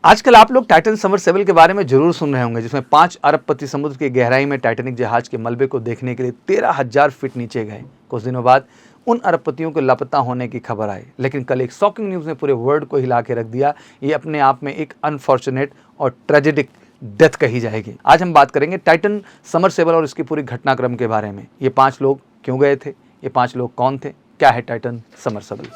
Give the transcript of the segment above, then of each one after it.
आजकल आप लोग टाइटन सबमर्सिबल के बारे में जरूर सुन रहे होंगे, जिसमें 5 अरब प्रति समुद्र की गहराई में टाइटैनिक जहाज के मलबे को देखने के लिए 13,000 फीट नीचे गए। कुछ दिनों बाद उन अरबपतियों के लापता होने की खबर आई, लेकिन कल एक शॉकिंग न्यूज़ ने पूरे वर्ल्ड को हिला के रख दिया। ये अपने आप में एक अनफॉर्चुनेट और ट्रेजिडिक डेथ कही जाएगी। आज हम बात करेंगे टाइटन सबमर्सिबल और इसकी पूरी घटनाक्रम के बारे में। ये 5 लोग क्यों गए थे, ये 5 लोग कौन थे, क्या है टाइटन सबमर्सिबल।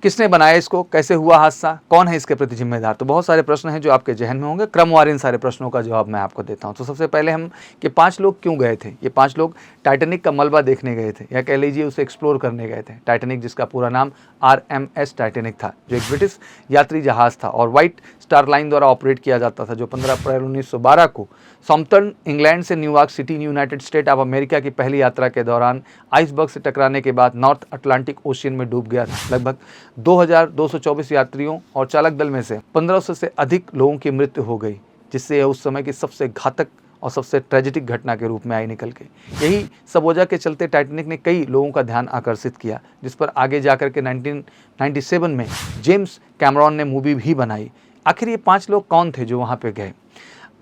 किसने बनाया इसको, कैसे हुआ हादसा, कौन है इसके प्रति जिम्मेदार। तो बहुत सारे प्रश्न हैं जो आपके जहन में होंगे। क्रमवार इन सारे प्रश्नों का जवाब मैं आपको देता हूं। तो सबसे पहले हम कि 5 लोग क्यों गए थे। ये 5 लोग टाइटैनिक का मलबा देखने गए थे, या कह लीजिए उसे एक्सप्लोर करने गए थे। टाइटैनिक, जिसका पूरा नाम RMS टाइटैनिक था, जो एक ब्रिटिश यात्री जहाज था और व्हाइट स्टार लाइन द्वारा ऑपरेट किया जाता था, जो 15 अप्रैल 1912 को साउथर्न इंग्लैंड से New York city United state of America की पहली यात्रा के दौरान आइसबर्ग से टकराने के बाद नॉर्थ अटलांटिक ओशियन में डूब गया था। लगभग 2224 यात्रियों और चालक दल में से 1500 से अधिक लोगों की मृत्यु हो गई, जिससे यह उस समय की सबसे घातक और सबसे ट्रेजिक घटना के रूप में आई निकल के। यही सब वजह के चलते टाइटैनिक ने कई लोगों का ध्यान आकर्षित किया, जिस पर आगे जाकर के 1997 में जेम्स कैमरॉन ने मूवी भी बनाई। आखिर ये 5 लोग कौन थे जो वहाँ पे गए।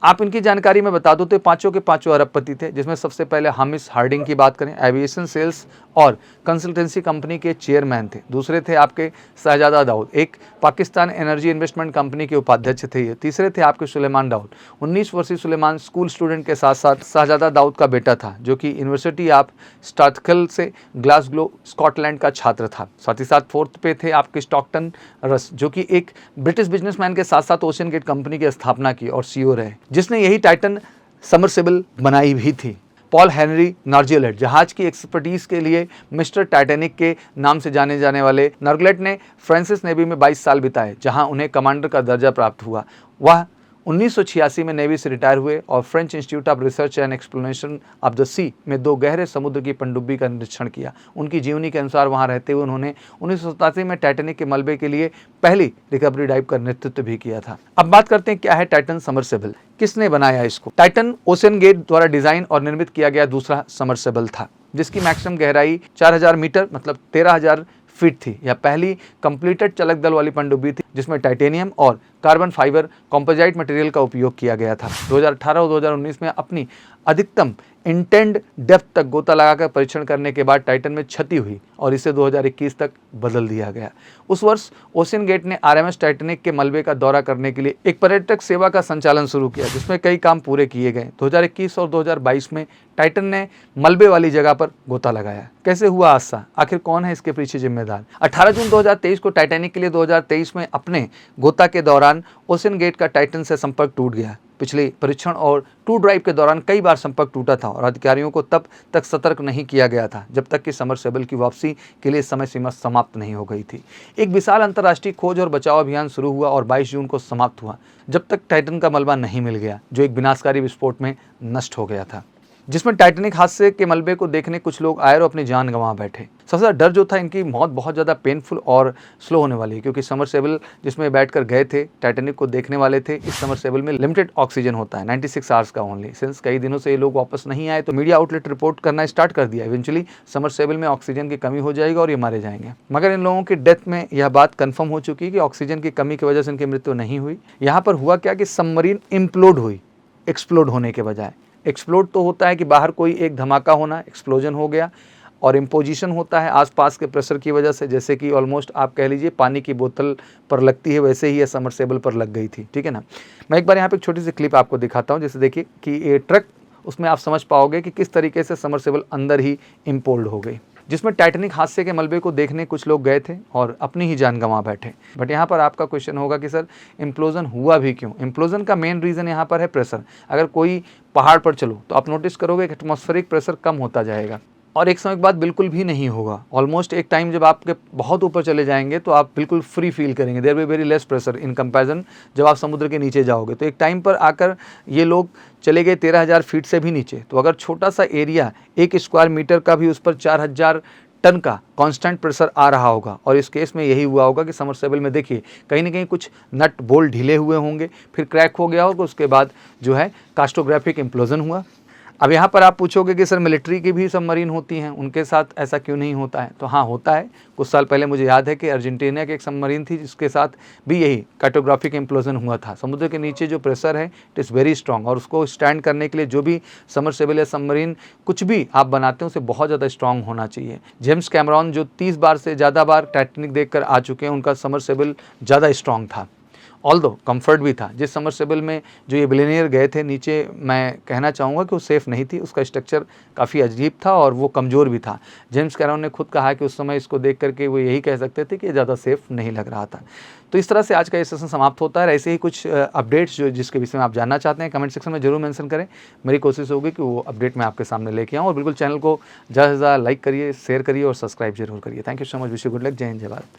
आप इनकी जानकारी में बता दो तो पांचों के पांचों अरबपति थे, जिसमें सबसे पहले हामिश हार्डिंग की बात करें, एविएशन सेल्स और कंसल्टेंसी कंपनी के चेयरमैन थे। दूसरे थे आपके शहजादा दाऊद, एक पाकिस्तान एनर्जी इन्वेस्टमेंट कंपनी के उपाध्यक्ष थे ये। तीसरे थे आपके सुलेमान दाऊद। 19 वर्षीय सुलेमान स्कूल स्टूडेंट के साथ साथ शहजादा दाऊद का बेटा था, जो कि यूनिवर्सिटी ऑफ स्टाथकल से ग्लासगो स्कॉटलैंड का छात्र था। साथ ही साथ फोर्थ पे थे आपके स्टॉकटन रस, जो कि एक ब्रिटिश बिजनेसमैन के साथ साथ ओशियन गेट कंपनी की स्थापना की और CEO रहे, जिसने यही टाइटन सबमर्सिबल बनाई भी थी। पॉल हेनरी नार्जेलेट, जहाज की एक्सपर्टीज के लिए मिस्टर टाइटैनिक के नाम से जाने जाने वाले नार्जेलेट ने फ्रांसीस नेवी में 22 साल बिताए, जहां उन्हें कमांडर का दर्जा प्राप्त हुआ। वह 1986 में नेवी से रिटायर हुए और French Institute of Research and Exploration of the Sea में 2 गहरे समुद्र की पनडुब्बी का निरीक्षण किया। उनकी जीवनी के अनुसार वहां रहते हुए उन्होंने 1987 में टाइटैनिक के मलबे के लिए पहली रिकवरी डाइव का नेतृत्व भी किया था। अब बात करते हैं क्या है टाइटन सबमर्सिबल, किसने बनाया इसको। टाइटन ओशियन गेट द्वारा डिजाइन और निर्मित किया गया दूसरा सबमर्सिबल था, जिसकी मैक्सिमम गहराई 4000 मीटर मतलब 13,000 फीट थी। यह पहली कंप्लीटेड चालक दल वाली पनडुब्बी थी, जिसमें टाइटेनियम और कार्बन फाइबर कॉम्पोजाइट मटेरियल का उपयोग किया गया था। 2018 और 2019 में अपनी अधिकतम इंटेंड डेप्थ तक गोता लगाकर परीक्षण करने के बाद टाइटन में क्षति हुई और इसे 2021 तक बदल दिया गया। उस वर्ष ओशियन गेट ने RMS टाइटैनिक के मलबे का दौरा करने के लिए एक पर्यटक सेवा का संचालन शुरू किया, जिसमें कई काम पूरे किए गए। 2021 और 2022 में टाइटन ने मलबे वाली जगह पर गोता लगाया। कैसे हुआ हादसा, आखिर कौन है इसके पीछे जिम्मेदार। 18 जून 2023 को टाइटैनिक के लिए 2023 में अपने गोता के दौरान ओशियन गेट का टाइटन से संपर्क टूट गया। पिछले परीक्षण और टू ड्राइव के दौरान कई बार संपर्क टूटा था और अधिकारियों को तब तक सतर्क नहीं किया गया था, जब तक कि सबमर्सिबल की वापसी के लिए समय सीमा समाप्त नहीं हो गई थी। एक विशाल अंतर्राष्ट्रीय खोज और बचाव अभियान शुरू हुआ और 22 जून को समाप्त हुआ, जब तक टाइटन का मलबा नहीं मिल गया, जो एक विनाशकारी विस्फोट में नष्ट हो गया था, जिसमें टाइटैनिक हादसे के मलबे को देखने कुछ लोग आए और अपनी जान गंवा बैठे। सबसे ज़्यादा डर जो था, इनकी मौत बहुत ज़्यादा पेनफुल और स्लो होने वाली है, क्योंकि सबमर्सिबल जिसमें बैठकर गए थे टाइटैनिक को देखने वाले थे, इस सबमर्सिबल में लिमिटेड ऑक्सीजन होता है, 96 आवर्स का ओनली। सिंस कई दिनों से ये लोग वापस नहीं आए तो मीडिया आउटलेट रिपोर्ट करना स्टार्ट कर दिया इवेंचुअली सबमर्सिबल में ऑक्सीजन की कमी हो जाएगी और ये मारे जाएंगे। मगर इन लोगों की डेथ में यह बात कन्फर्म हो चुकी है कि ऑक्सीजन की कमी की वजह से इनकी मृत्यु नहीं हुई। यहाँ पर हुआ क्या कि सबमरीन इम्प्लोड हुई, एक्सप्लोड होने के बजाय। एक्सप्लोड तो होता है कि बाहर कोई एक धमाका होना, एक्सप्लोजन हो गया, और इम्पोजिशन होता है आसपास के प्रेशर की वजह से, जैसे कि ऑलमोस्ट आप कह लीजिए पानी की बोतल पर लगती है, वैसे ही ये सबमर्सिबल पर लग गई थी। ठीक है ना। मैं एक बार यहाँ पे एक छोटी सी क्लिप आपको दिखाता हूँ, जैसे देखिए कि ये ट्रक, उसमें आप समझ पाओगे कि किस तरीके से सबमर्सिबल अंदर ही इम्पोल्ड हो गई, जिसमें टाइटैनिक हादसे के मलबे को देखने कुछ लोग गए थे और अपनी ही जान गंवा बैठे। बट यहाँ पर आपका क्वेश्चन होगा कि सर इम्प्लोजन हुआ भी क्यों। इम्प्लोजन का मेन रीज़न यहाँ पर है प्रेशर। अगर कोई पहाड़ पर चलो तो आप नोटिस करोगे कि एटमॉस्फेरिक प्रेशर कम होता जाएगा और एक समय के बाद बिल्कुल भी नहीं होगा। ऑलमोस्ट एक टाइम जब आपके बहुत ऊपर चले जाएंगे तो आप बिल्कुल फ्री फील करेंगे, there will very less pressure in comparison जब आप समुद्र के नीचे जाओगे। तो एक टाइम पर आकर ये लोग चले गए 13,000 फीट से भी नीचे। तो अगर छोटा सा एरिया 1 स्क्वायर मीटर का भी उस पर 4,000 टन का कांस्टेंट प्रेशर आ रहा होगा। और इस केस में यही हुआ होगा कि सबमर्सिबल में देखिए कहीं ना कहीं कुछ नट बोल्ट ढीले हुए होंगे, फिर क्रैक हो गया होगा, उसके बाद जो है कास्टोग्राफिक इम्प्लोजन हुआ। अब यहाँ पर आप पूछोगे कि सर मिलिट्री की भी सबमरीन होती हैं, उनके साथ ऐसा क्यों नहीं होता है? तो हाँ, होता है। कुछ साल पहले मुझे याद है कि अर्जेंटीना की एक सबमरीन थी जिसके साथ भी यही कास्टोग्राफिक इम्प्लोजन हुआ था। समुद्र के नीचे जो प्रेशर है इट इज़ वेरी स्ट्रॉन्ग, और उसको स्टैंड करने के लिए जो भी सबमर्सिबल या सबमरीन कुछ भी आप बनाते हैं उसे बहुत ज़्यादा स्ट्रॉन्ग होना चाहिए। जेम्स कैमरॉन जो 30 बार से ज़्यादा बार टाइटैनिक देखकर आ चुके हैं, उनका सबमर्सिबल ज़्यादा स्ट्रॉन्ग था, ऑल्दो कंफर्ट भी था। जिस सबमर्सिबल में जो ये बिलियनियर गए थे नीचे, मैं कहना चाहूँगा कि वो सेफ़ नहीं थी, उसका स्ट्रक्चर काफ़ी अजीब था और वो कमज़ोर भी था। जेम्स कैमरॉन ने खुद कहा कि उस समय इसको देख करके वो यही कह सकते थे कि ये ज़्यादा सेफ़ नहीं लग रहा था। तो इस तरह से आज का ये सेशन समाप्त होता है। ऐसे ही कुछ अपडेट्स जो जिसके विषय में आप जानना चाहते हैं कमेंट सेक्शन में ज़रूर मेंशन करें। मेरी कोशिश होगी कि वो अपडेट मैं आपके सामने लेके आऊँ। और बिल्कुल चैनल को ज़्यादा से ज़्यादा लाइक करिए, शेयर करिए और सब्सक्राइब जरूर करिए। Thank you so much. Wish you good luck. जय हिंद, जय भारत।